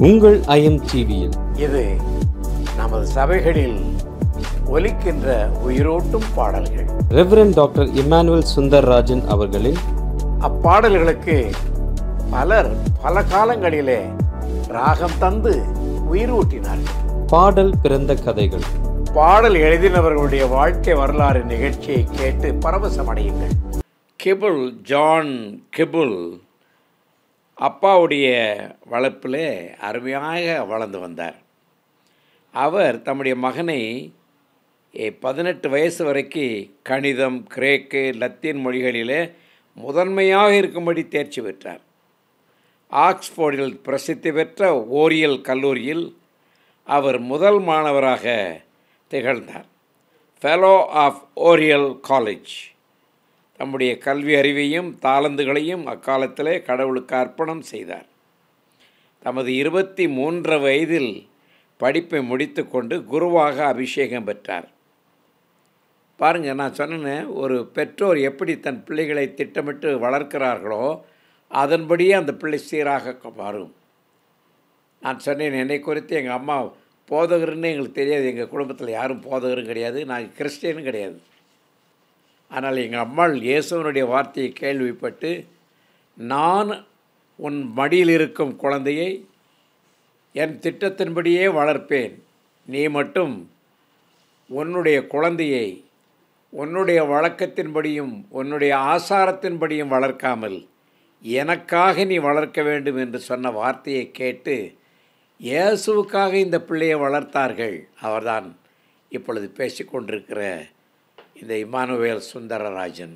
உங்கள் ஐஎம் டிவியில் இது நமது சபைகளில் ஒலிக்கின்ற உயிரோட்டும் பாடல்கள். ரெவரண்ட் டாக்டர் இம்மானுவேல் சுந்தர்ராஜன் அவர்களின் அப்பாடல்களுக்கு பலர் பல காலங்களிலே ராகம் தந்து உயிரூட்டினார்கள். பாடல் பிறந்த கதைகள். பாடல் எழுதினவர்களுடைய வாழ்க்கை வரலாறு நிகழ்ச்சியை கேட்டு பரவசமடையுங்கள். கிபுல், ஜான் கிபுல் அப்பாவுடைய வளர்ப்பில் அருமையாக வளர்ந்து வந்தார். அவர் தம்முடைய மகனை 18 வயசு வரைக்கும் கணிதம், கிரேக்கு, லத்தீன் மொழிகளிலே முதன்மையாக இருக்கும்படி தேர்ச்சி பெற்றார். ஆக்ஸ்போர்டில் பிரசித்தி பெற்ற ஓரியல் கல்லூரியில் அவர் முதல் மாணவராக திகழ்ந்தார். Fellow of Oriel college. தம்முடைய கல்வி அறிவையும் தாளந்துகளையும் அக்காலத்திலே கடவுளுக்கு அர்ப்பணம் செய்தார். தமது 23 வயதில் படிப்பை முடித்து கொண்டு குருவாக அபிஷேகம் பெற்றார். பாருங்கள், நான் சொன்னேன், ஒரு பெற்றோர் எப்படி தன் பிள்ளைகளை திட்டமிட்டு வளர்க்கிறார்களோ அதன்படியே அந்த பிள்ளை சீராக வரும். நான் சொன்னேன், என்னை குறித்து எங்கள் அம்மா போதகர்னு எங்களுக்கு தெரியாது. எங்கள் குடும்பத்தில் யாரும் போதகரும் கிடையாது, நான் கிறிஸ்டியனும் கிடையாது. ஆனால் எங்கள் அம்மாள் இயேசுவனுடைய வார்த்தையை கேள்விப்பட்டு, நான் உன் மடியில் இருக்கும் குழந்தையை என் திட்டத்தின்படியே வளர்ப்பேன், நீ மட்டும் உன்னுடைய குழந்தையை உன்னுடைய வழக்கத்தின்படியும் உன்னுடைய ஆசாரத்தின்படியும் வளர்க்காமல் எனக்காக நீ வளர்க்க வேண்டும் என்று சொன்ன வார்த்தையை கேட்டு இயேசுவுக்காக இந்த பிள்ளையை வளர்த்தார்கள். அவர்தான் இப்பொழுது பேசிக்கொண்டிருக்கிற இந்த இம்மானுவேல் சுந்தரராஜன்.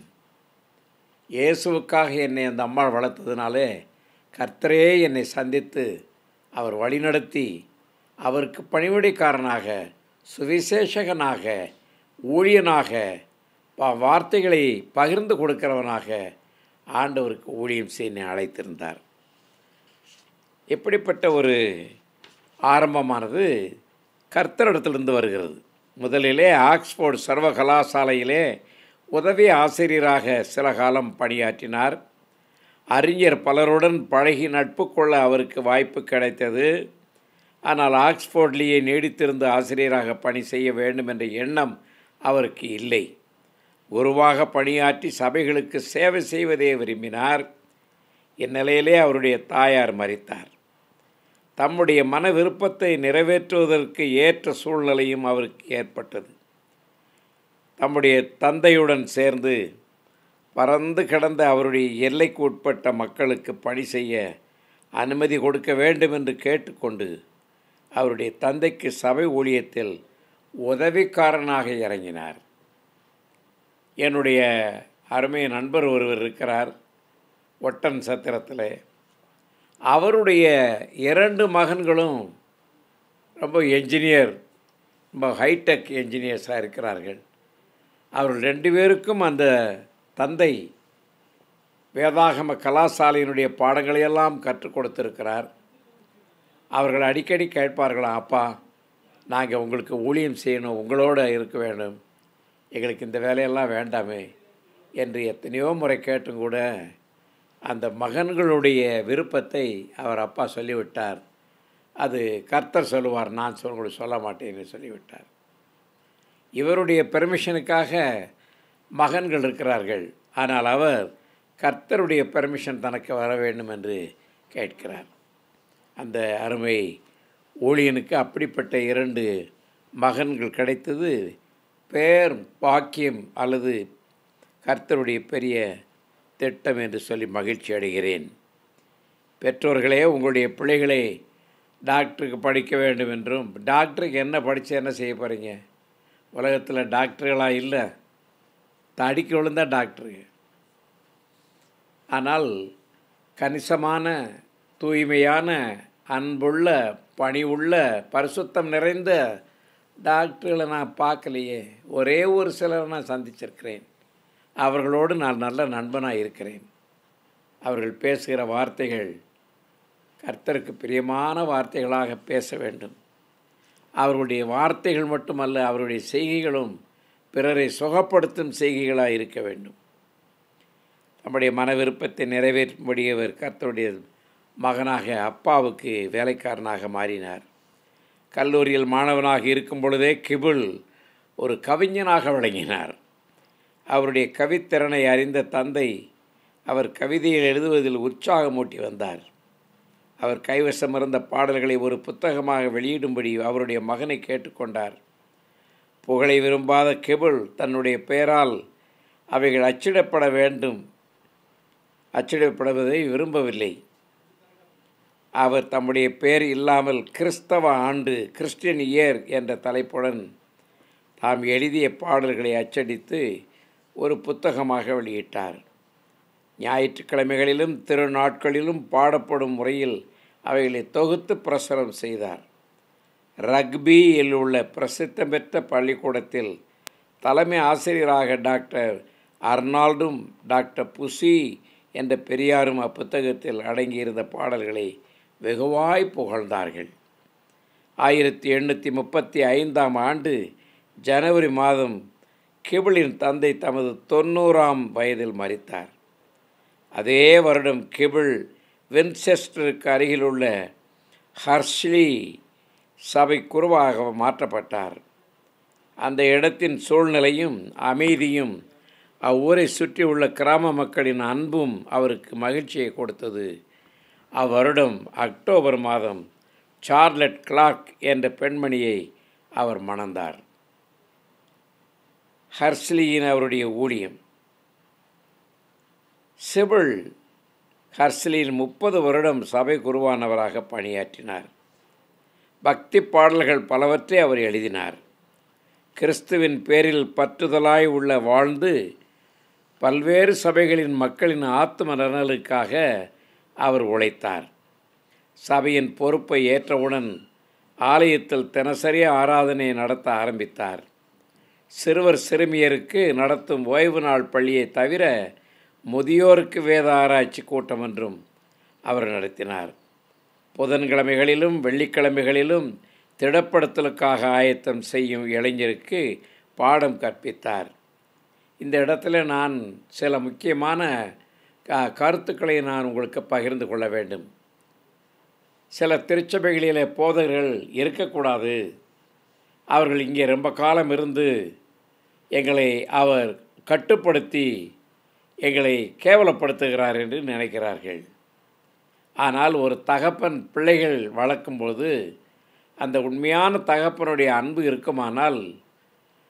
இயேசுவுக்காக என்னை அந்த அம்மா வளர்த்ததுனாலே கர்த்தரே என்னை சந்தித்து அவர் வழிநடத்தி அவருக்கு பணிவிடைக்காரனாக, சுவிசேஷகனாக, ஊழியனாக, வார்த்தைகளை பகிர்ந்து கொடுக்கிறவனாக ஆண்டவருக்கு ஊழியம் செய்ய அழைத்திருந்தார். எப்படிப்பட்ட ஒரு ஆரம்பமானது கர்த்தரிடத்திலிருந்து வருகிறது. முதலிலே ஆக்ஸ்போர்டு சர்வ கலாசாலையிலே உதவி ஆசிரியராக சில காலம் பணியாற்றினார். அறிஞர் பலருடன் பழகி நட்பு கொள்ள அவருக்கு வாய்ப்பு கிடைத்தது. ஆனால் ஆக்ஸ்போர்ட்லேயே நீடித்திருந்து ஆசிரியராக பணி செய்ய வேண்டும் என்ற எண்ணம் அவருக்கு இல்லை. குருவாக பணியாற்றி சபைகளுக்கு சேவை செய்வதே விரும்பினார். இந்நிலையிலே அவருடைய தாயார் மரித்தார். தம்முடைய மன விருப்பத்தை நிறைவேற்றுவதற்கு ஏற்ற சூழ்நிலையும் அவருக்கு ஏற்பட்டது. தம்முடைய தந்தையுடன் சேர்ந்து பறந்து கிடந்த அவருடைய எல்லைக்கு உட்பட்ட மக்களுக்கு பணி செய்ய அனுமதி கொடுக்க வேண்டும் என்று கேட்டுக்கொண்டு அவருடைய தந்தைக்கு சபை ஊழியத்தில் உதவிக்காரனாக இறங்கினார். என்னுடைய அருமை நண்பர் ஒருவர் இருக்கிறார் ஒட்டன் சத்திரத்தில். அவருடைய 2 மகன்களும் ரொம்ப என்ஜினியர், ரொம்ப ஹைடெக் என்ஜினியர்ஸாக இருக்கிறார்கள். அவர்கள் 2 பேருக்கும் அந்த தந்தை வேதாகம கலாசாலையினுடைய பாடங்களையெல்லாம் கற்றுக் கொடுத்திருக்கிறார். அவர்கள் அடிக்கடி கேட்பார்களாம், அப்பா, நாங்கள் உங்களுக்கு ஊழியம் செய்யணும், உங்களோடு இருக்க வேண்டும், எங்களுக்கு இந்த வேலையெல்லாம் வேண்டாமே என்று எத்தனையோ முறை கேட்டும் கூட அந்த மகன்களுடைய விருப்பத்தை அவர் அப்பா சொல்லிவிட்டார். அது கர்த்தர் சொல்லுவார், நான் உங்களுக்கு சொல்ல மாட்டேன்னு சொல்லிவிட்டார். இவருடைய பெர்மிஷனுக்காக மகன்கள் இருக்கிறார்கள். ஆனால் அவர் கர்த்தருடைய பெர்மிஷன் தனக்கு வர வேண்டும் என்று கேட்கிறார். அந்த அருமை ஊழியனுக்கு அப்படிப்பட்ட 2 மகன்கள் கிடைத்தது பேர் பாக்கியம் அல்லது கர்த்தருடைய பெரிய திட்டம் என்று சொல்லி மகிழ்ச்சி அடைகிறேன். பெற்றோர்களே, உங்களுடைய பிள்ளைகளை டாக்டருக்கு படிக்க வேண்டும் என்றும், டாக்டருக்கு என்ன படித்து என்ன செய்ய போகிறீங்க? உலகத்தில் டாக்டர்களாக இல்லை, தடிக்கு விழுந்தா டாக்டரு. ஆனால் கணிசமான தூய்மையான அன்புள்ள பணிவுள்ள பரிசுத்தம் நிறைந்த டாக்டர்களை நான் பார்க்கலையே. ஒரே ஒரு சிலரை நான் சந்திச்சிருக்கிறேன். அவர்களோடு நான் நல்ல நண்பனாக இருக்கிறேன். அவர்கள் பேசுகிற வார்த்தைகள் கர்த்தருக்கு பிரியமான வார்த்தைகளாக பேச வேண்டும். அவர்களுடைய வார்த்தைகள் மட்டுமல்ல, அவருடைய செய்கைகளும் பிறரை சுகப்படுத்தும் செய்கைகளாக இருக்க வேண்டும். நம்முடைய மன விருப்பத்தை நிறைவேற்றும்படி அவர் கர்த்தருடைய மகனாக அப்பாவுக்கு வேலைக்காரனாக மாறினார். கல்லூரியில் மாணவனாக இருக்கும் பொழுதே கிபிள் ஒரு கவிஞனாக விளங்கினார். அவருடைய கவித்திறனை அறிந்த தந்தை அவர் கவிதையில் எழுதுவதில் உற்சாகமூட்டி வந்தார். அவர் கைவசம் இருந்த பாடல்களை ஒரு புத்தகமாக வெளியிடும்படி அவருடைய மகனை கேட்டுக்கொண்டார். புகழை விரும்பாத கிபிள் தன்னுடைய பெயரால் அவைகள் அச்சிடப்படுவதை விரும்பவில்லை. அவர் தம்முடைய பெயர் இல்லாமல் கிறிஸ்தவ ஆண்டு கிறிஸ்டியன் இயர் என்ற தலைப்புடன் தாம் எழுதிய பாடல்களை அச்சடித்து ஒரு புத்தகமாக வெளியிட்டார். ஞாயிற்றுக்கிழமைகளிலும் திருநாட்களிலும் பாடப்படும் முறையில் அவைகளை தொகுத்து பிரசுரம் செய்தார். ரக்பியில் உள்ள பிரசித்தி பெற்ற பள்ளிக்கூடத்தில் தலைமை ஆசிரியராக டாக்டர் அர்னால்டும் டாக்டர் புசி என்ற பெரியாரும் அப்புத்தகத்தில் அடங்கியிருந்த பாடல்களை வெகுவாய் புகழ்ந்தார்கள். 1835ஆம் ஆண்டு ஜனவரி மாதம் கிபிளின் தந்தை தமது 90ஆம் வயதில் மரித்தார். அதே வருடம் கிபிள் வின்செஸ்டருக்கு அருகிலுள்ள ஹர்ஷ்லி சபை குருவாக மாற்றப்பட்டார். அந்த இடத்தின் சூழ்நிலையும் அமைதியும் அவ்வூரை சுற்றியுள்ள கிராம மக்களின் அன்பும் அவருக்கு மகிழ்ச்சியை கொடுத்தது. அவ்வருடம் அக்டோபர் மாதம் சார்லட் கிளார்க் என்ற பெண்மணியை அவர் மணந்தார். ஹர்ஷ்லியின் அவருடைய ஊழியம். சிபிள் ஹர்ஷ்லியின் 30 வருடம் சபை குருவானவராக பணியாற்றினார். பக்தி பாடல்கள் பலவற்றை அவர் எழுதினார். கிறிஸ்துவின் பேரில் பற்றுதலாய் வாழ்ந்து பல்வேறு சபைகளின் மக்களின் ஆத்ம நலனுக்காக அவர் உழைத்தார். சபையின் பொறுப்பை ஏற்றவுடன் ஆலயத்தில் தினசரி ஆராதனை நடத்த ஆரம்பித்தார். சிறுவர் சிறுமியருக்கு நடத்தும் ஓய்வு நாள் பள்ளியை தவிர முதியோருக்கு வேத ஆராய்ச்சி கூட்டம் என்றும் அவர் நடத்தினார். புதன்கிழமைகளிலும் வெள்ளிக்கிழமைகளிலும் திடப்படுத்தலுக்காக ஆயத்தம் செய்யும் இளைஞருக்கு பாடம் கற்பித்தார். இந்த இடத்துல நான் சில முக்கியமான கருத்துக்களை நான் உங்களுக்கு பகிர்ந்து கொள்ள வேண்டும். சில திருச்சபைகளிலே போதகர்கள் இருக்கக்கூடாது, அவர்கள் இங்கே ரொம்ப காலம் இருந்து எங்களை அவர் கட்டுப்படுத்தி எங்களை கேவலப்படுத்துகிறார் என்று நினைக்கிறார்கள். ஆனால் ஒரு தகப்பன் பிள்ளைகள் வளர்க்கும்போது அந்த உண்மையான தகப்பனுடைய அன்பு இருக்குமானால்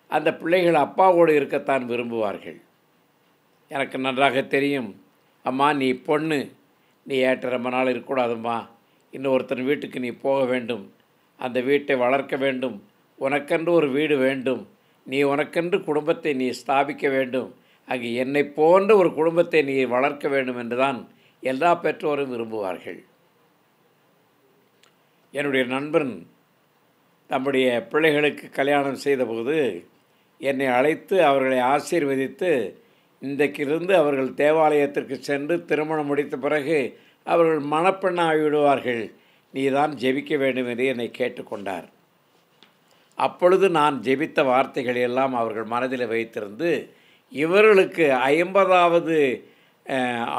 அந்த பிள்ளைகள் அப்பாவோடு இருக்கத்தான் விரும்புவார்கள். எனக்கு நன்றாக தெரியும், அம்மா நீ பொண்ணு, நீ ஏற்ற ரொம்ப நாள் இருக்கக்கூடாதும்மா, இன்னொருத்தன் வீட்டுக்கு நீ போக வேண்டும், அந்த வீட்டை வளர்க்க வேண்டும், உனக்கென்று ஒரு வீடு வேண்டும், நீ உனக்கென்று குடும்பத்தை நீ ஸ்தாபிக்க வேண்டும், அங்கு என்னை போன்ற ஒரு குடும்பத்தை நீ வளர்க்க வேண்டும் என்றுதான் எல்லா பெற்றோரும் விரும்புவார்கள். என்னுடைய நண்பன் தம்முடைய பிள்ளைகளுக்கு கல்யாணம் செய்தபோது என்னை அழைத்து அவர்களை ஆசீர்வதித்து இன்றைக்கிருந்து அவர்கள் தேவாலயத்திற்கு சென்று திருமணம் முடித்த பிறகு அவர்கள் மணப்பெண்ணாகி விடுவார்கள், நீ தான் ஜெபிக்க வேண்டும் என்று என்னை கேட்டுக்கொண்டார். அப்பொழுது நான் ஜெபித்த வார்த்தைகள் எல்லாம் அவர்கள் மனதில் வைத்திருந்து இவர்களுக்கு 50வது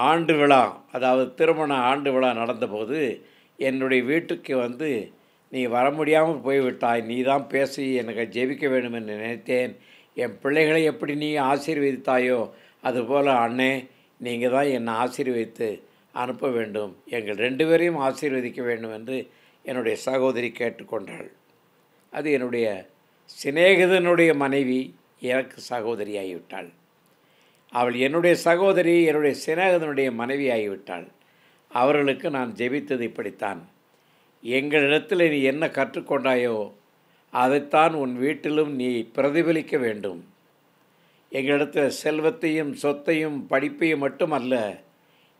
ஆண்டு விழா, அதாவது திருமண ஆண்டு விழா நடந்தபோது என்னுடைய வீட்டுக்கு வந்து நீ வர முடியாமல் போய்விட்டாய், நீ தான் பேசி எனக்கு ஜெபிக்க வேண்டும் என்று நினைத்தேன், என் பிள்ளைகளை எப்படி நீ ஆசீர்வதித்தாயோ அதுபோல் அண்ணே நீங்கள் தான் என்னை ஆசீர்வதித்து அனுப்ப வேண்டும், எங்கள் 2 பேரையும் ஆசீர்வதிக்க வேண்டும் என்று என்னுடைய சகோதரி கேட்டுக்கொண்டாள். அது என்னுடைய சிநேகிதனுடைய மனைவி எனக்கு சகோதரியாகிவிட்டாள். அவள் என்னுடைய சகோதரி, என்னுடைய சிநேகிதனுடைய மனைவி ஆகிவிட்டாள். அவர்களுக்கு நான் ஜெபித்தது இப்படித்தான், எங்களிடத்தில் நீ என்ன கற்றுக்கொண்டாயோ அதைத்தான் உன் வீட்டிலும் நீ பிரதிபலிக்க வேண்டும். எங்களிடத்தில் செல்வத்தையும் சொத்தையும் படிப்பையும் மட்டுமல்ல,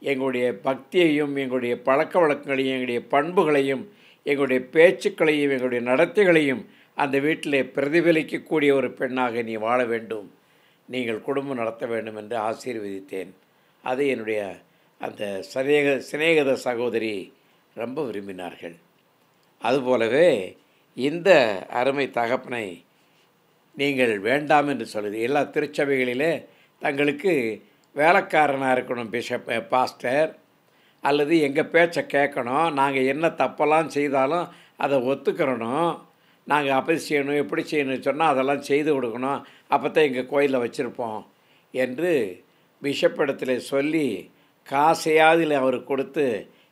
எங்களுடைய பக்தியையும் எங்களுடைய பழக்க வழக்கங்களையும் எங்களுடைய பண்புகளையும் எங்களுடைய பேச்சுக்களையும் எங்களுடைய நடத்தைகளையும் அந்த வீட்டிலே பிரதிபலிக்கக்கூடிய ஒரு பெண்ணாக நீ வாழ வேண்டும், நீங்கள் குடும்பம் நடத்த வேண்டும் என்று ஆசீர்வதித்தேன். அது என்னுடைய அந்த சிநேகித சகோதரி ரொம்ப விரும்பினார்கள். அதுபோலவே இந்த அருமை தகப்பனை நீங்கள் வேண்டாம் என்று சொல்லுது. எல்லா திருச்சபைகளிலே தங்களுக்கு வேலைக்காரனாக இருக்கணும், பிஷப் பாஸ்டர், அல்லது எங்கள் பேச்சை கேட்கணும், நாங்கள் என்ன தப்பெல்லாம் செய்தாலும் அதை ஒத்துக்கிறணும், நாங்கள் அப்படி செய்யணும் எப்படி செய்யணும்னு சொன்னால் அதெல்லாம் செய்து கொடுக்கணும், அப்போ தான் எங்கள் கோயிலில் வச்சுருப்போம் என்று பிஷப்பிடத்தில் சொல்லி காசையாவது அவருக்கு கொடுத்து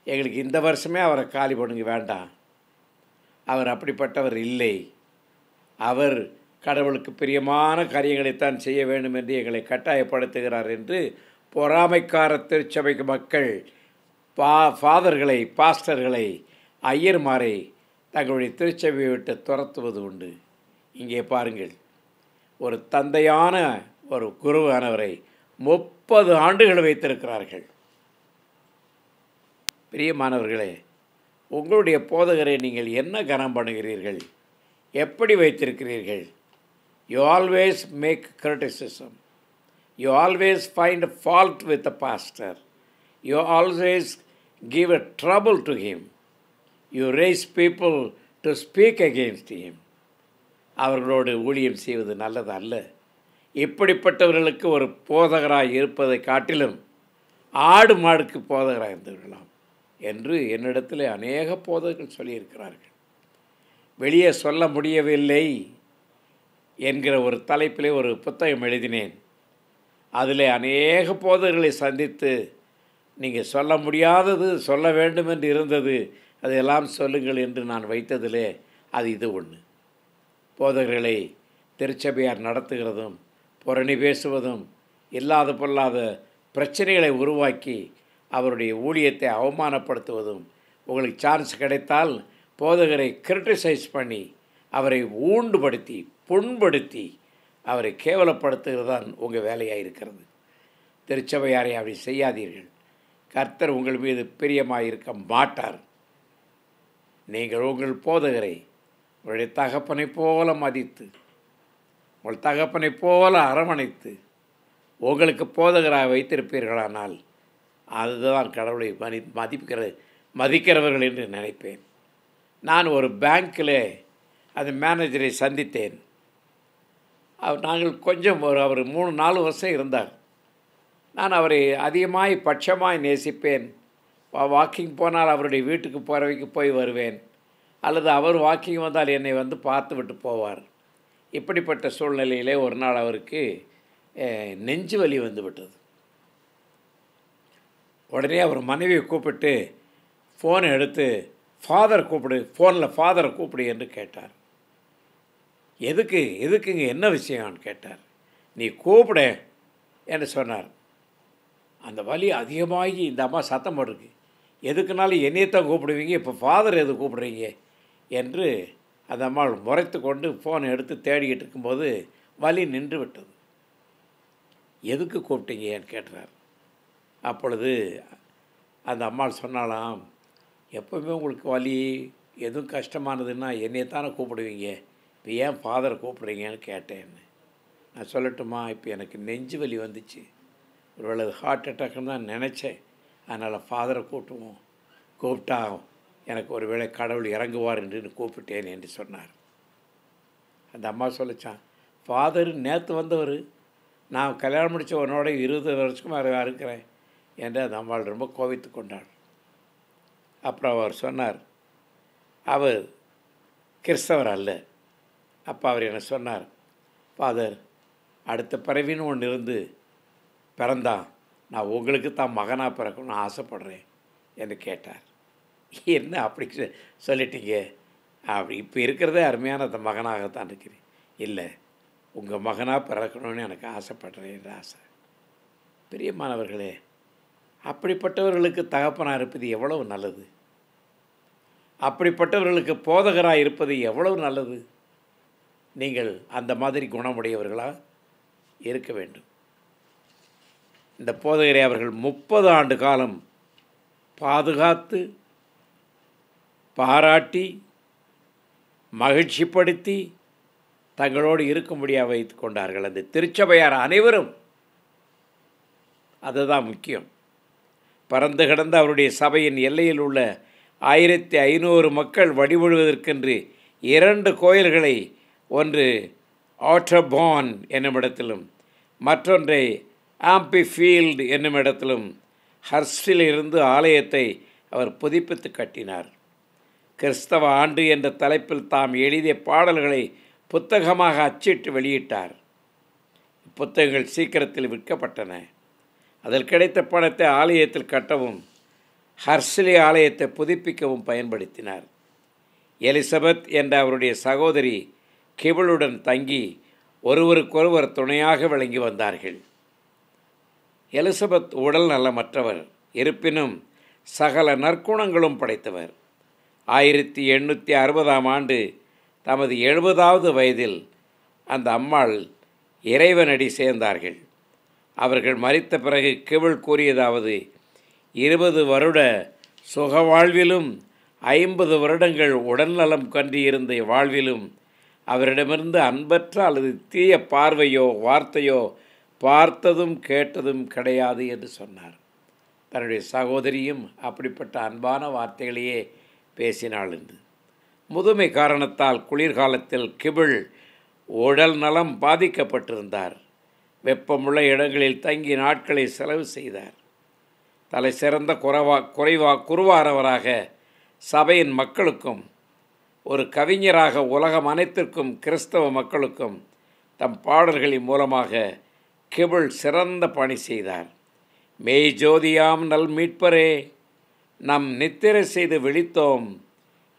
எங்களுக்கு இந்த வருஷமே அவரை காலி பண்ணுங்க வேண்டாம், அவர் அப்படிப்பட்டவர் இல்லை, அவர் கடவுளுக்கு பிரியமான காரியங்களைத்தான் செய்ய வேண்டும் என்று எங்களை கட்டாயப்படுத்துகிறார் என்று பொறாமைக்கார திருச்சபைக்கு மக்கள் ஃபாதர்களை, பாஸ்டர்களை, ஐயர்மாரை தங்களுடைய திருச்சபையை விட்டு துரத்துவது உண்டு. இங்கே பாருங்கள், ஒரு தந்தையான ஒரு குருவானவரை 30 ஆண்டுகள் வைத்திருக்கிறார்கள். பிரியமானவர்களே, உங்களுடைய போதகரை நீங்கள் என்ன கனம் பண்ணுகிறீர்கள், எப்படி வைத்திருக்கிறீர்கள்? You always make criticism, you always find a fault with the pastor, you always give a trouble to him, you raise people to speak against him. அவர்களோடு ஊழியம் செய்வது நல்லது அல்ல. இப்படிப்பட்டவர்களுக்கு ஒரு போதகராக இருப்பதை காட்டிலும் ஆடு மாடுக்கு போதகராக இருந்துவிடலாம் என்று என்னிடத்தில் அநேக போதகர்கள் சொல்லியிருக்கிறார்கள். வெளியே சொல்ல முடியவில்லை என்கிற ஒரு தலைப்பிலே ஒரு புத்தகம் எழுதினேன். அதில் அநேக போதகர்களை சந்தித்து நீங்கள் சொல்ல முடியாதது சொல்ல வேண்டும் என்று இருந்தது அதையெல்லாம் சொல்லுங்கள் என்று நான் வைத்ததிலே அது இது ஒன்று. போதகர்களை திருச்சபையார் நடத்துகிறதும் புரணி பேசுவதும் இல்லாத பொல்லாத பிரச்சனைகளை உருவாக்கி அவருடைய ஊழியத்தை அவமானப்படுத்துவதும், உங்களுக்கு சான்ஸ் கிடைத்தால் போதகரை கிரிட்டிசைஸ் பண்ணி அவரை ஊண்டுபடுத்தி புண்படுத்தி அவரை கேவலப்படுத்துகிறது தான் உங்கள் வேலையாக இருக்கிறது. திருச்சபையாரை அப்படி செய்யாதீர்கள். கர்த்தர் உங்கள் மீது பிரியமாக இருக்க மாட்டார். நீங்கள் உங்கள் போதகரை உங்களுடைய தகப்பனை போல மதித்து, உங்கள் தகப்பனை போல அரவணைத்து உங்களுக்கு போதகராக வைத்திருப்பீர்களானால் அதுதான் கடவுளை மதிக்கிறவர்கள் என்று நினைப்பேன். நான் ஒரு பேங்க்கில் அந்த மேனேஜரை சந்தித்தேன். நாங்கள் கொஞ்சம் அவர் 3-4 வருஷம் இருந்தார். நான் அவரை அதிகமாய் பட்சமாய் நேசிப்பேன். வாக்கிங் போனால் அவருடைய வீட்டுக்கு போகிறவைக்கு போய் வருவேன், அல்லது அவர் வாக்கிங் வந்தால் என்னை வந்து பார்த்து விட்டு போவார். இப்படிப்பட்ட சூழ்நிலையிலே ஒரு நாள் அவருக்கு நெஞ்சு வலி வந்து விட்டது. உடனே அவர் மனைவியை கூப்பிட்டு ஃபோனை எடுத்து ஃபாதர் கூப்பிடு, ஃபோனில் ஃபாதரை கூப்பிடு என்று கேட்டார். எதுக்குங்க என்ன விஷயம்னு கேட்டார். நீ கூப்பிட என்று சொன்னார். அந்த வலி அதிகமாகி இந்த அம்மா சத்தம் போட்டிருக்கு. எதுக்குனாலும் என்னையத்தான் கூப்பிடுவீங்க, இப்போ ஃபாதர் எது கூப்பிடுறீங்க என்று அந்த அம்மா முறைத்து கொண்டு ஃபோனை எடுத்து தேடிக்கிட்டு இருக்கும்போது வலி நின்று விட்டது. எதுக்கு கூப்பிட்டீங்கன்னு கேட்டார். அப்பொழுது அந்த அம்மாள் சொன்னாலாம், எப்போவுமே உங்களுக்கு வலி எதுவும் கஷ்டமானதுன்னா என்னையத்தானே கூப்பிடுவீங்க, இப்போ ஏன் ஃபாதரை கூப்பிடுறீங்கன்னு கேட்டேன்னு. நான் சொல்லட்டுமா, இப்போ எனக்கு நெஞ்சு வலி வந்துச்சு, ஒருவேளை ஹார்ட் அட்டாக்னு தான் நினச்சேன், அதனால் ஃபாதரை கூப்பிட்டா எனக்கு ஒரு வேளை கடவுள் இறங்குவார் என்று கூப்பிட்டேன் என்று சொன்னார். அந்த அம்மா சொல்லிச்சான், ஃபாதர் நேற்று வந்தவர், நான் கல்யாணம் முடித்த உன்னோட 20 வருஷம் இருக்கிறேன் என்று அந்த அம்மாள் ரொம்ப கோபித்து கொண்டாள். அப்புறம் அவர் சொன்னார், அவர் கிறிஸ்தவர் அல்ல. அப்போ அவர் என்ன சொன்னார், ஃபாதர் அடுத்த பிறவின்னு ஒன்று இருந்து பிறந்தான், நான் உங்களுக்கு தான் மகனாக பிறக்கணும்னு ஆசைப்படுறேன் என்று கேட்டார். என்ன அப்படி சொல்லிட்டீங்க, அப்படி இப்போ இருக்கிறதே அருமையான அந்த மகனாகத்தான் இருக்கிறேன். இல்லை, உங்கள் மகனாக பிறக்கணும்னு எனக்கு ஆசைப்படுறேன் என்ற ஆசை. பிரியமானவர்களே, அப்படிப்பட்டவர்களுக்கு தகப்பனாக இருப்பது எவ்வளவு நல்லது, அப்படிப்பட்டவர்களுக்கு போதகராக இருப்பது எவ்வளவு நல்லது. நீங்கள் அந்த மாதிரி குணமுடையவர்களாக இருக்க வேண்டும். இந்த போதகரை அவர்கள் 30 ஆண்டு காலம் பாதுகாத்து பாராட்டி மகிழ்ச்சிப்படுத்தி தங்களோடு இருக்கும்படியாக வைத்து கொண்டார்கள். அந்த திருச்சபையார் அனைவரும், அதுதான் முக்கியம். பறந்து கிடந்த அவருடைய சபையின் எல்லையில் உள்ள 1500 மக்கள் வழிபடுவதற்கென்று 2 கோயில்களை, ஒன்று ஆட்டர்பான் என்னும் இடத்திலும் மற்றொன்றை ஆம்பிஃபீல்டு என்னும் இடத்திலும் ஹர்ஸ்டிலிருந்து ஆலயத்தை அவர் புதுப்பித்து கட்டினார். கிறிஸ்தவ ஆண்டு என்ற தலைப்பில் தாம் எழுதிய பாடல்களை புத்தகமாக அச்சிட்டு வெளியிட்டார். புத்தகங்கள் சீக்கிரத்தில் விற்கப்பட்டன. அதில் கிடைத்த பணத்தை ஆலயத்தில் கட்டவும் ஹர்ஸ்லி ஆலயத்தை புதுப்பிக்கவும் பயன்படுத்தினார். எலிசபெத் என்ற அவருடைய சகோதரி கிபிளுடன் தங்கி ஒருவருக்கொருவர் துணையாக விளங்கி வந்தார்கள். எலிசபெத் உடல் நலமற்றவர், இருப்பினும் சகல நற்குணங்களும் படைத்தவர். 1860ஆம் ஆண்டு தமது 70வது வயதில் அந்த அம்மாள் இறைவனடி சேர்ந்தார்கள். அவர்கள் மரித்த பிறகு கிபிள் கூறியதாவது: 20 வருட சுகவாழ்விலும் 50 வருடங்கள் உடல்நலம் கன்றியிருந்த வாழ்விலும் அவரிடமிருந்து அன்பற்ற அல்லது தீய பார்வையோ வார்த்தையோ பார்த்ததும் கேட்டதும் கிடையாது என்று சொன்னார். தன்னுடைய சகோதரியும் அப்படிப்பட்ட அன்பான வார்த்தைகளையே பேசினாள் என்று. முதுமை காரணத்தால் குளிர்காலத்தில் கிபிள் உடல் நலம் பாதிக்கப்பட்டிருந்தார். வெப்பமுள்ள இடங்களில் தங்கி நாட்களை செலவு செய்தார். தலை சிறந்த குருவானவராக சபையின் மக்களுக்கும் ஒரு கவிஞராக உலகம் அனைத்திற்கும் கிறிஸ்தவ மக்களுக்கும் தம் பாடல்களின் மூலமாக கிபிள் சிறந்த பணி செய்தார். மெய் ஜோதியாம் நல் மீட்பரே, நம் நித்திரை செய்து விழித்தோம்,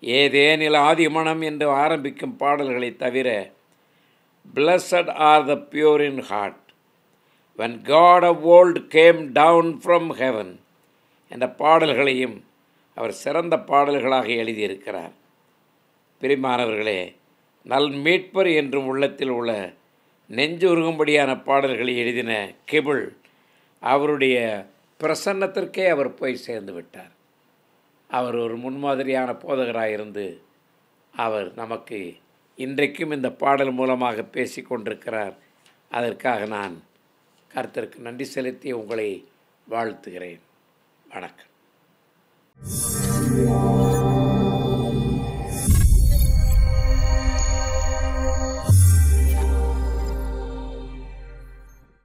ஏதேனில் ஆதிமணம் என்று ஆரம்பிக்கும் பாடல்களை தவிர Blessed are the pure in heart, when God of old came down from heaven என்ற பாடல்களையும் அவர் சிறந்த பாடல்களாக எழுதியிருக்கிறார். பிரியமானவர்களே, நல் மீட்பர் என்றும் உள்ளத்தில் உள்ள நெஞ்சு உருகும்படியான பாடல்களை எழுதின கிபிள் அவருடைய பிரசன்னத்திற்கே அவர் போய் சேர்ந்து விட்டார். அவர் ஒரு முன்மாதிரியான போதகராயிருந்து அவர் நமக்கு இன்றைக்கும் இந்த பாடல் மூலமாக பேசி கொண்டிருக்கிறார். அதற்காக நான் கர்த்தருக்கு நன்றி செலுத்தி உங்களை வாழ்த்துகிறேன். வணக்கம்.